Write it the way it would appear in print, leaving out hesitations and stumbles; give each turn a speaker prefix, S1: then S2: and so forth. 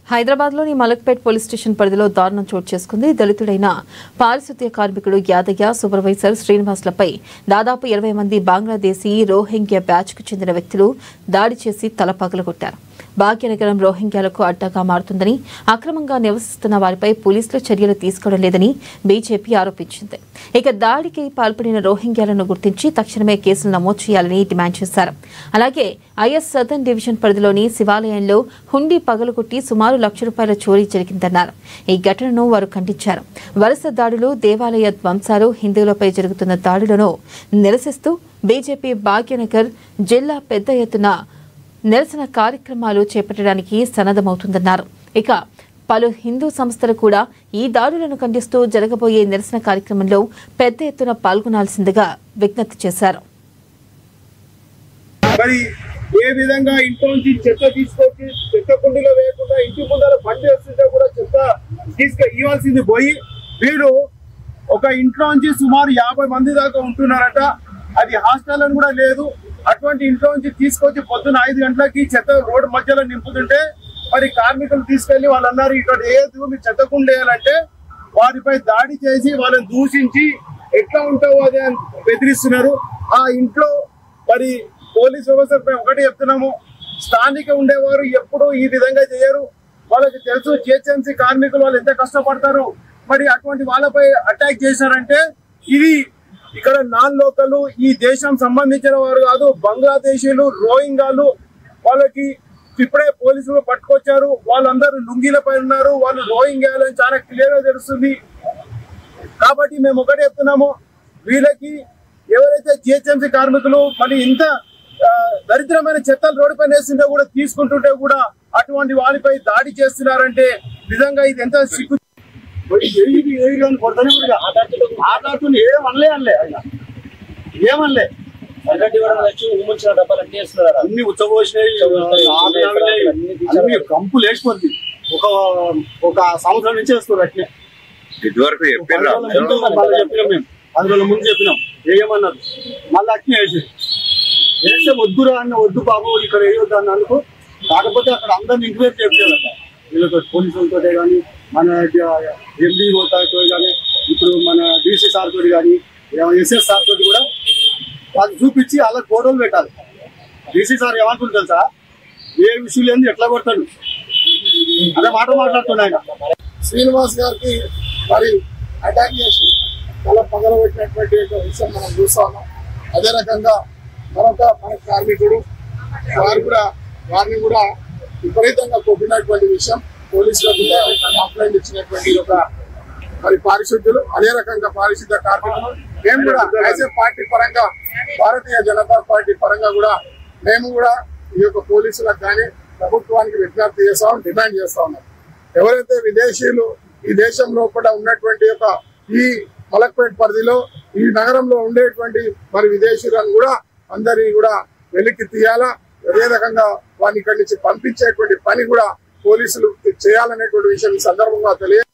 S1: హైదరాబాద్లోని Malakpet police station పరిధిలో దారుణం చోటు చేసుకుంది. దళితుడైన పారిశుద్ధ్య కార్మికుడు యాదయ్య, సూపర్వైజర్ శ్రీనివాస్లపై దాదాపు 20 మంది బంగ్లాదేశీ రోహింగ్యా బ్యాచ్కు చెందిన వ్యక్తులు దాడి చేసి తల పగలగొట్టారు. భాగ్యనగరం రోహింగ్యాలకు అడ్డాగా మారుతుందని, అక్రమంగా నివసిస్తున్న వారిపై పోలీసులు చర్యలు తీసుకోవడం లేదని బీజేపీ ఆరోపించింది. ఇక దాడికి పాల్పడిన రోహింగ్యాలను గుర్తించి తక్షణమే కేసులు నమోదు చేయాలని డిమాండ్ చేశారు. అలాగే ఐఎస్ సదర్న్ డివిజన్ పరిధిలోని శివాలయంలో హుండీ పగలగొట్టి సుమారు ₹1,00,000 చోరీ జరిగిందన్నారు. ఈ ఘటనను వారు ఖండించారు. వరుస దాడులు, దేవాలయ ధ్వంసాలు, హిందువులపై జరుగుతున్న దాడులను నిరసిస్తూ బీజేపీ భాగ్యనగర్ జిల్లా పెద్ద ఎత్తున నిరసన కార్యక్రమాలు చేపట్టడానికి సన్నద్ధమవుతుందన్నారు. ఇక పలు హిందూ సంస్థలు కూడా ఈ దాడులను ఖండిస్తూ జరగబోయే నిరసన కార్యక్రమంలో పెద్ద ఎత్తున పాల్గొనాల్సిందిగా విజ్ఞప్తి చేశారు.
S2: ఏ విధంగా ఇంట్లో నుంచి చెత్త తీసుకొచ్చి చెత్త కుండీలో వేయకుండా ఇంటి ముందర బండి వేస్తుంటే కూడా చెత్త ఇవ్వాల్సింది పోయి వీరు ఒక ఇంట్లో నుంచి సుమారు 50 మంది దాకా ఉంటున్నారట. అది హాస్టల్ అని కూడా లేదు. అటువంటి ఇంట్లో నుంచి తీసుకొచ్చి పొద్దున్న 5 గంటలకి చెత్త రోడ్డు మధ్యలో నింపుతుంటే మరి కార్మికులు తీసుకెళ్లి వాళ్ళు అన్నారు, ఇక్కడ ఏదో మీరు చెత్త కుండ వేయాలంటే వారిపై దాడి చేసి వాళ్ళని దూషించి ఎట్లా ఉంటావో అదే బెదిరిస్తున్నారు. ఆ ఇంట్లో మరి పోలీస్ వ్యవస్థపై ఒకటి చెప్తున్నాము, స్థానిక ఉండేవారు ఎప్పుడూ ఈ విధంగా చేయరు. వాళ్ళకి తెలుసు జిహెచ్ఎంసీ కార్మికులు వాళ్ళు ఎంత కష్టపడతారు. మరి అటువంటి వాళ్ళపై అటాక్ చేశారంటే ఇది ఇక్కడ నాన్ లోకల్, ఈ దేశం సంబంధించిన వారు కాదు, బంగ్లాదేశీలు, రోహింగ్యాలు. వాళ్ళకి ఇప్పుడే పోలీసులు పట్టుకొచ్చారు. వాళ్ళందరూ లుంగీలపై ఉన్నారు. వాళ్ళు రోహింగ్యాలు అని చాలా క్లియర్ గా తెలుస్తుంది. కాబట్టి మేము ఒకటి చెప్తున్నాము, వీళ్ళకి ఎవరైతే జిహెచ్ఎంసీ కార్మికులు మరి ఇంత దరిద్రమైన చెత్తలు రోడ్డు పైన వేస్తుంటే కూడా తీసుకుంటుంటే కూడా అటువంటి వాళ్ళపై దాడి చేస్తున్నారంటే నిజంగా ఇది ఎంత సిగ్గు. ఏమనలే అన్ని ఉచ్చబోసినాయి, అన్ని కంపులు వేసిపోద్ది. ఒక సంవత్సరం నుంచి వేస్తున్నారు అట్నే.
S3: ఇదివరకు
S2: చెప్పినాం మేము, 10 రోజుల ముందు చెప్పినాం, వేయమన్నారు. మళ్ళీ అట్నే వేస్తే వద్దురా అన్న, వద్దు బాబు ఇక్కడ వేయొద్దు అన్నందుకు. కాకపోతే అక్కడ అందరిని ఇంక్వైరీ చేయాలట వీళ్ళతో, పోలీసులతో కానీ, మన ఎంబీఓ తో కానీ, ఇప్పుడు మన డీసీ సార్ తోటి కానీ, ఎస్ఎస్ సార్ తోటి కూడా వాళ్ళు చూపించి అలా ఫోటోలు పెట్టాలి. డీసీ సార్ ఏమంటుంది తెలుసా, ఏ విషయం లేదు ఎట్లా కొడతాడు అదే మాట మాట్లాడుతున్నాయి. శ్రీనివాస్ గారికి మరి అటాక్ చేసి తల పగలబెట్టినటువంటి విషయం మనం చూస్తాము. అదే రకంగా మరొక మన కార్మికుడు వారిని కూడా విపరీతంగా కొట్టినటువంటి విషయం పోలీసులకు కంప్లైంట్ ఇచ్చినటువంటి ఒక మరి పారిశుద్ధ్యులు, అదే రకంగా పారిశుద్ధ్య కార్మికులు. మేము కూడా ఐఎస్ఎఫ్ పార్టీ పరంగా, భారతీయ జనతా పార్టీ పరంగా కూడా మేము కూడా ఈ యొక్క పోలీసులకు కానీ ప్రభుత్వానికి విజ్ఞప్తి చేస్తాం, డిమాండ్ చేస్తా ఉన్నాం. ఎవరైతే విదేశీయులు ఈ దేశంలో కూడా ఉన్నటువంటి యొక్క ఈ మలక్పేట్ పరిధిలో ఈ నగరంలో ఉండేటువంటి మరి విదేశీయులను కూడా అందరినీ కూడా వెలికి తీయాలా, అదే రకంగా వారిని ఇక్కడి నుంచి పంపించేటువంటి పని కూడా పోలీసులు చేయాలనేటువంటి విషయం ఈ సందర్భంగా తెలియదు.